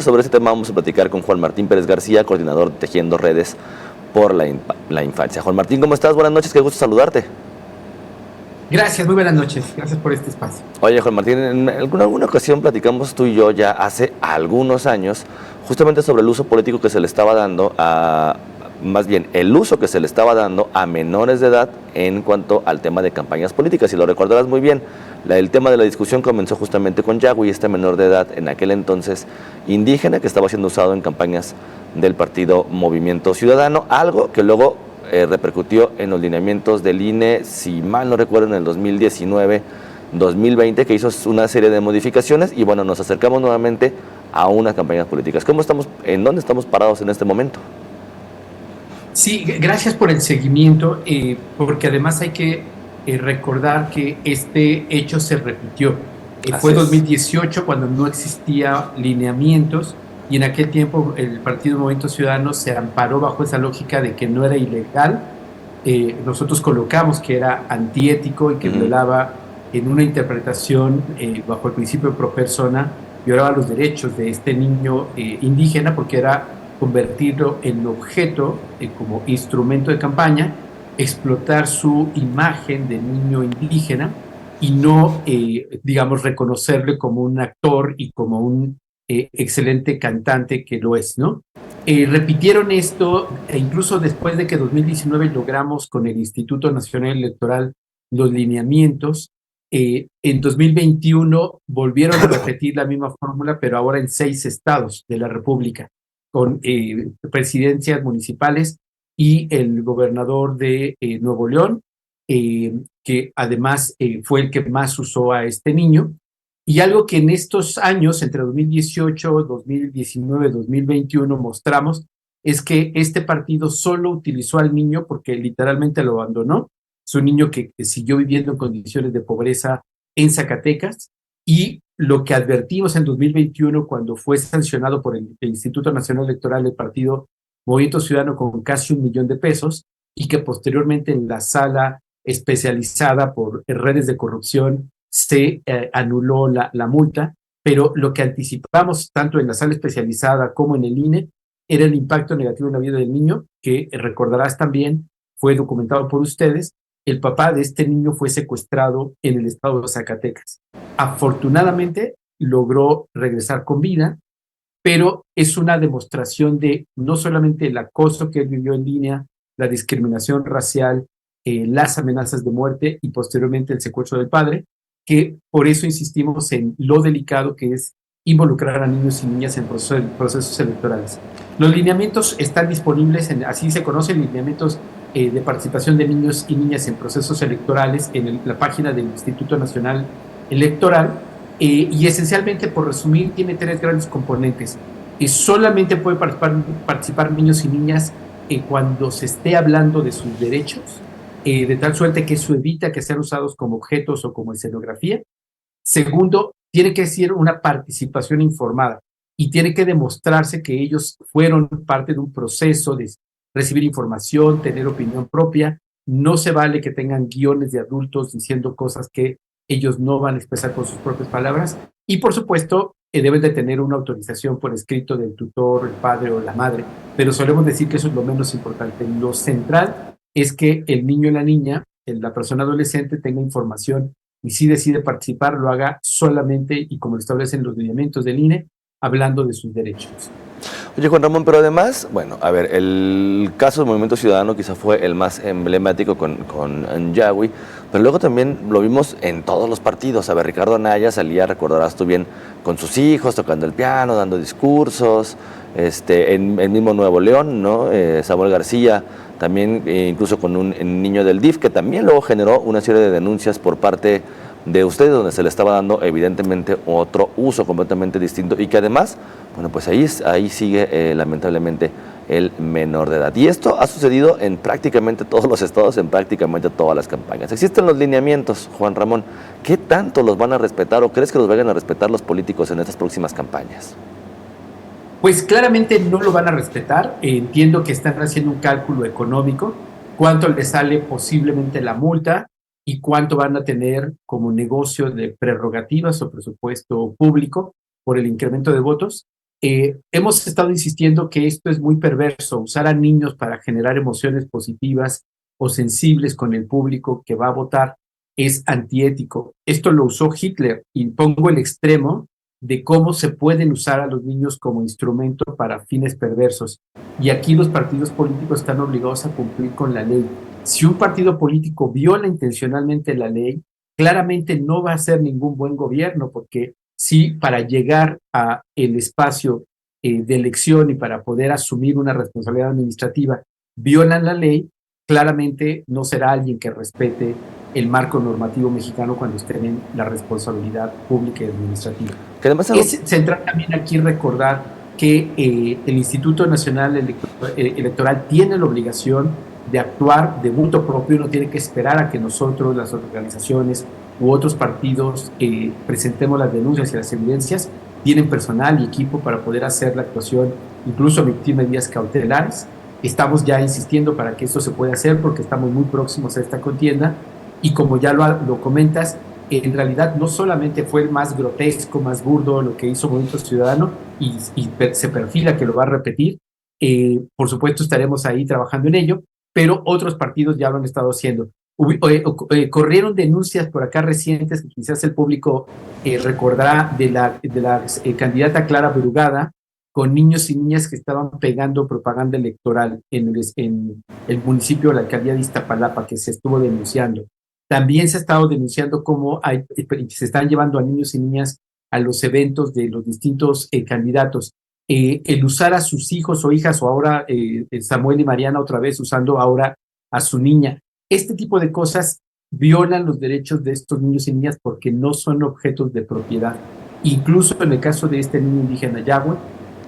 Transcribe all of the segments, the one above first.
Sobre este tema vamos a platicar con Juan Martín Pérez García, coordinador de Tejiendo Redes por la Infancia. Juan Martín, ¿cómo estás? Buenas noches, qué gusto saludarte. Gracias, muy buenas noches. Gracias por este espacio. Oye, Juan Martín, en alguna ocasión platicamos tú y yo ya hace algunos años justamente sobre el uso político que se le estaba dando más bien el uso que se le estaba dando a menores de edad en cuanto al tema de campañas políticas. Si lo recordarás muy bien, el tema de la discusión comenzó justamente con Yagüi, este menor de edad en aquel entonces indígena que estaba siendo usado en campañas del partido Movimiento Ciudadano, algo que luego repercutió en los lineamientos del INE, si mal no recuerdo, en el 2019-2020, que hizo una serie de modificaciones y bueno, nos acercamos nuevamente a unas campañas políticas. ¿En dónde estamos parados en este momento? Sí, gracias por el seguimiento, porque además hay que recordar que este hecho se repitió. Fue Así es. 2018 cuando no existía lineamientos y en aquel tiempo el Partido Movimiento Ciudadano se amparó bajo esa lógica de que no era ilegal. Nosotros colocamos que era antiético y que violaba en una interpretación bajo el principio pro persona, violaba los derechos de este niño indígena porque era convertirlo en objeto como instrumento de campaña, explotar su imagen de niño indígena y no, digamos, reconocerle como un actor y como un excelente cantante que lo es, ¿no? Repitieron esto e incluso después de que 2019 logramos con el Instituto Nacional Electoral los lineamientos, en 2021 volvieron a repetir la misma fórmula, pero ahora en 6 estados de la República, con presidencias municipales y el gobernador de Nuevo León, que además fue el que más usó a este niño. Y algo que en estos años, entre 2018, 2019, 2021, mostramos es que este partido solo utilizó al niño porque literalmente lo abandonó. Es un niño que siguió viviendo en condiciones de pobreza en Zacatecas y lo que advertimos en 2021 cuando fue sancionado por el Instituto Nacional Electoral del partido Movimiento Ciudadano con casi $1,000,000 y que posteriormente en la sala especializada por redes de corrupción se anuló la multa, pero lo que anticipamos tanto en la sala especializada como en el INE era el impacto negativo en la vida del niño, que recordarás también fue documentado por ustedes. El papá de este niño fue secuestrado en el estado de Zacatecas. Afortunadamente logró regresar con vida, pero es una demostración de no solamente el acoso que él vivió en línea, la discriminación racial, las amenazas de muerte y posteriormente el secuestro del padre, que por eso insistimos en lo delicado que es involucrar a niños y niñas en procesos electorales. Los lineamientos están disponibles, así se conocen lineamientos de participación de niños y niñas en procesos electorales en la página del Instituto Nacional Electoral. Y esencialmente, por resumir, tiene 3 grandes componentes. Solamente puede participar niños y niñas cuando se esté hablando de sus derechos, de tal suerte que eso evita que sean usados como objetos o como escenografía. Segundo, tiene que ser una participación informada y tiene que demostrarse que ellos fueron parte de un proceso de recibir información, tener opinión propia. No se vale que tengan guiones de adultos diciendo cosas que ellos no van a expresar con sus propias palabras. Y por supuesto, deben de tener una autorización por escrito del tutor, el padre o la madre, pero solemos decir que eso es lo menos importante. Lo central es que el niño y la niña, la persona adolescente, tenga información y si decide participar, lo haga solamente y como lo establecen los lineamientos del INE, hablando de sus derechos. Oye, Juan Ramón, pero además, bueno, a ver, el caso del Movimiento Ciudadano quizá fue el más emblemático con Yagüi, pero luego también lo vimos en todos los partidos. A ver, Ricardo Anaya salía, recordarás tú bien, con sus hijos, tocando el piano, dando discursos, en el mismo Nuevo León, ¿no? Samuel García, también incluso con un niño del DIF, que también luego generó una serie de denuncias por parte de ustedes, donde se le estaba dando evidentemente otro uso completamente distinto y que además, bueno, pues ahí sigue lamentablemente el menor de edad. Y esto ha sucedido en prácticamente todos los estados, en prácticamente todas las campañas. Existen los lineamientos, Juan Ramón. ¿Qué tanto los van a respetar o crees que los vayan a respetar los políticos en estas próximas campañas? Pues claramente no lo van a respetar. Entiendo que están haciendo un cálculo económico, cuánto les sale posiblemente la multa y cuánto van a tener como negocio de prerrogativas o presupuesto público por el incremento de votos. Hemos estado insistiendo que esto es muy perverso, usar a niños para generar emociones positivas o sensibles con el público que va a votar es antiético. Esto lo usó Hitler y pongo el extremo de cómo se pueden usar a los niños como instrumento para fines perversos. Y aquí los partidos políticos están obligados a cumplir con la ley. Si un partido político viola intencionalmente la ley, claramente no va a ser ningún buen gobierno, porque si para llegar a el espacio de elección y para poder asumir una responsabilidad administrativa violan la ley, claramente no será alguien que respete el marco normativo mexicano cuando estén en la responsabilidad pública y administrativa. Que además Es central también aquí recordar que el Instituto Nacional Electoral tiene la obligación de actuar de motu propio, no tiene que esperar a que nosotros, las organizaciones u otros partidos, presentemos las denuncias y las evidencias. Tienen personal y equipo para poder hacer la actuación, incluso emitir medidas cautelares. Estamos ya insistiendo para que esto se pueda hacer porque estamos muy próximos a esta contienda y como ya lo comentas, en realidad no solamente fue el más grotesco, más burdo lo que hizo Movimiento Ciudadano y se perfila que lo va a repetir. Por supuesto estaremos ahí trabajando en ello, pero otros partidos ya lo han estado haciendo. Corrieron denuncias por acá recientes que quizás el público recordará de la candidata Clara Brugada con niños y niñas que estaban pegando propaganda electoral en el municipio de la alcaldía de Iztapalapa, que se estuvo denunciando. También se ha estado denunciando cómo se están llevando a niños y niñas a los eventos de los distintos candidatos. El usar a sus hijos o hijas, o ahora Samuel y Mariana otra vez usando ahora a su niña. Este tipo de cosas violan los derechos de estos niños y niñas porque no son objetos de propiedad. Incluso en el caso de este niño indígena Yahweh,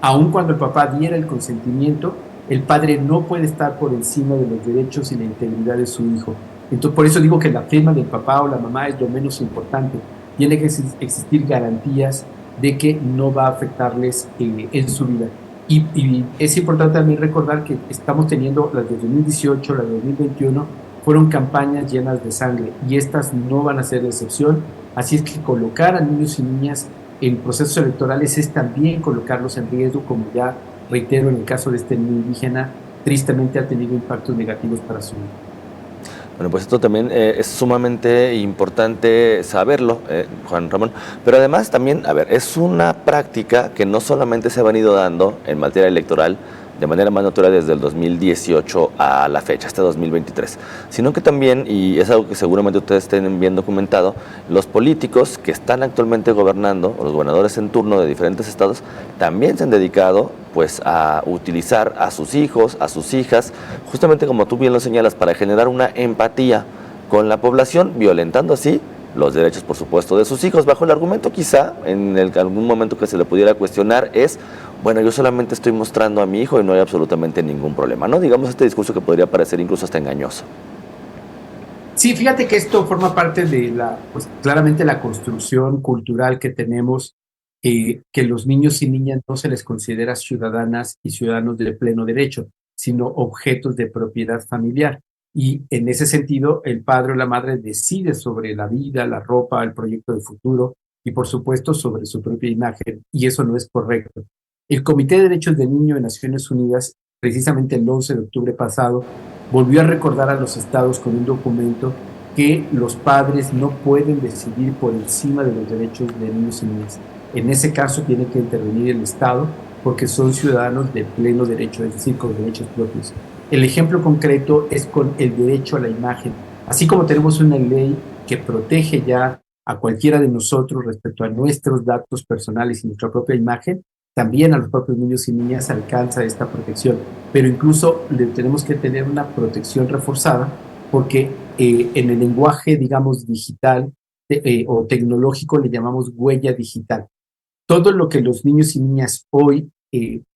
aun cuando el papá diera el consentimiento, el padre no puede estar por encima de los derechos y la integridad de su hijo. Entonces, por eso digo que la firma del papá o la mamá es lo menos importante. Tiene que existir garantías de que no va a afectarles en su vida. Y es importante también recordar que estamos teniendo las de 2018, las de 2021, fueron campañas llenas de sangre y estas no van a ser de excepción. Así es que colocar a niños y niñas en procesos electorales es también colocarlos en riesgo, como ya reitero en el caso de este niño indígena, tristemente ha tenido impactos negativos para su vida. Bueno, pues esto también es sumamente importante saberlo, Juan Ramón, pero además también, a ver, es una práctica que no solamente se ha venido dando en materia electoral de manera más natural desde el 2018 a la fecha, hasta 2023, sino que también, y es algo que seguramente ustedes tienen bien documentado, los políticos que están actualmente gobernando, o los gobernadores en turno de diferentes estados, también se han dedicado pues a utilizar a sus hijos, a sus hijas, justamente como tú bien lo señalas, para generar una empatía con la población, violentando así los derechos, por supuesto, de sus hijos, bajo el argumento quizá, en algún momento que se le pudiera cuestionar, es, bueno, yo solamente estoy mostrando a mi hijo y no hay absolutamente ningún problema, ¿no? Digamos este discurso que podría parecer incluso hasta engañoso. Sí, fíjate que esto forma parte de pues claramente la construcción cultural que tenemos, que los niños y niñas no se les considera ciudadanas y ciudadanos de pleno derecho, sino objetos de propiedad familiar. Y en ese sentido, el padre o la madre decide sobre la vida, la ropa, el proyecto de futuro y, por supuesto, sobre su propia imagen. Y eso no es correcto. El Comité de Derechos del Niño de Naciones Unidas, precisamente el 11 de octubre pasado, volvió a recordar a los estados con un documento que los padres no pueden decidir por encima de los derechos de niños y niñas. En ese caso tiene que intervenir el Estado porque son ciudadanos de pleno derecho, es decir, con derechos propios. El ejemplo concreto es con el derecho a la imagen. Así como tenemos una ley que protege ya a cualquiera de nosotros respecto a nuestros datos personales y nuestra propia imagen, también a los propios niños y niñas alcanza esta protección. Pero incluso tenemos que tener una protección reforzada porque en el lenguaje, digamos, digital o tecnológico le llamamos huella digital. Todo lo que los niños y niñas hoy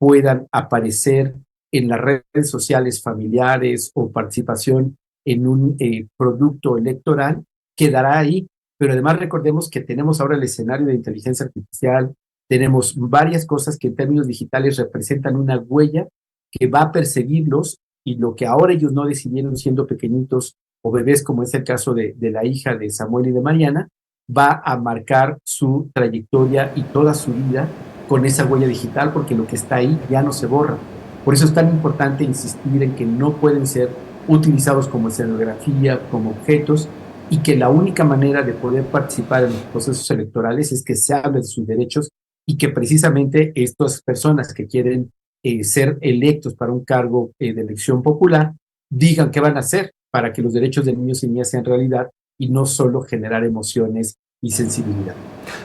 puedan aparecer en las redes sociales familiares o participación en un producto electoral quedará ahí, pero además recordemos que tenemos ahora el escenario de inteligencia artificial, tenemos varias cosas que en términos digitales representan una huella que va a perseguirlos y lo que ahora ellos no decidieron siendo pequeñitos o bebés, como es el caso de la hija de Samuel y de Mariana, va a marcar su trayectoria y toda su vida con esa huella digital, porque lo que está ahí ya no se borra. Por eso es tan importante insistir en que no pueden ser utilizados como escenografía, como objetos, y que la única manera de poder participar en los procesos electorales es que se hable de sus derechos y que precisamente estas personas que quieren ser electos para un cargo de elección popular digan qué van a hacer para que los derechos de niños y niñas sean realidad y no solo generar emociones y sensibilidad.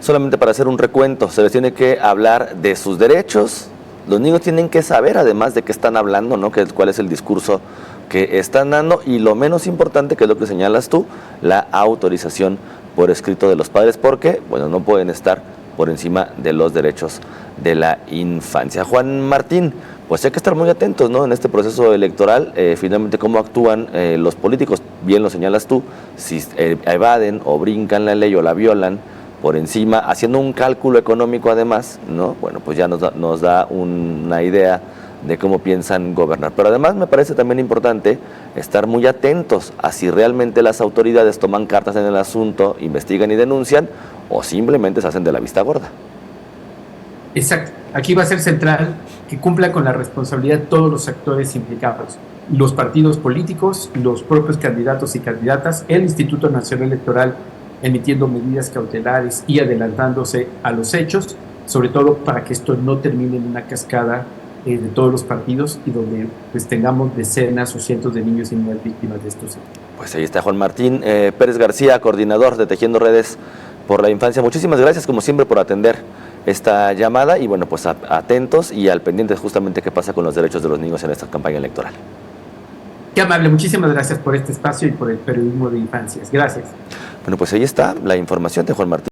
Solamente para hacer un recuento, se les tiene que hablar de sus derechos, los niños tienen que saber además de qué están hablando, ¿no? Cuál es el discurso que están dando y lo menos importante, que es lo que señalas tú, la autorización por escrito de los padres, porque, bueno, no pueden estar por encima de los derechos de la infancia. Juan Martín, pues hay que estar muy atentos, ¿no? En este proceso electoral, finalmente cómo actúan los políticos, bien lo señalas tú, si evaden o brincan la ley o la violan por encima, haciendo un cálculo económico además, ¿no? Bueno, pues ya nos da una idea de cómo piensan gobernar. Pero además me parece también importante estar muy atentos a si realmente las autoridades toman cartas en el asunto, investigan y denuncian, o simplemente se hacen de la vista gorda. Exacto. Aquí va a ser central que cumpla con la responsabilidad de todos los actores implicados, los partidos políticos, los propios candidatos y candidatas, el Instituto Nacional Electoral emitiendo medidas cautelares y adelantándose a los hechos, sobre todo para que esto no termine en una cascada de todos los partidos y donde pues tengamos decenas o cientos de niños y niñas víctimas de estos hechos. Pues ahí está Juan Martín Pérez García, coordinador de Tejiendo Redes por la Infancia. Muchísimas gracias como siempre por atender esta llamada y bueno, pues atentos y al pendiente justamente qué pasa con los derechos de los niños en esta campaña electoral. Qué amable, muchísimas gracias por este espacio y por el periodismo de infancias. Gracias. Bueno, pues ahí está la información de Juan Martín.